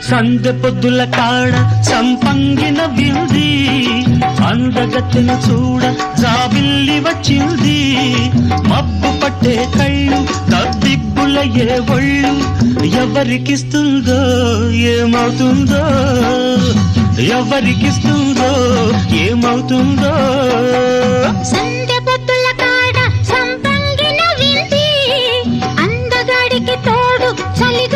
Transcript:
సందె పొద్దుల కాడ సంపంగిన వింది అందగత్తెను చూడ జాబిల్లి వచ్చింది మబ్బు పట్టే కళ్ళు తబ్బిబ్బుల ఏ ఒళ్ళు ఎవరికిస్తుందో ఏమవుతుందో ఎవరికిస్తుందో ఏమవుతుందో సందె పొద్దుల కాడ సంపంగిన వింది అందగాడికి తోడు చలి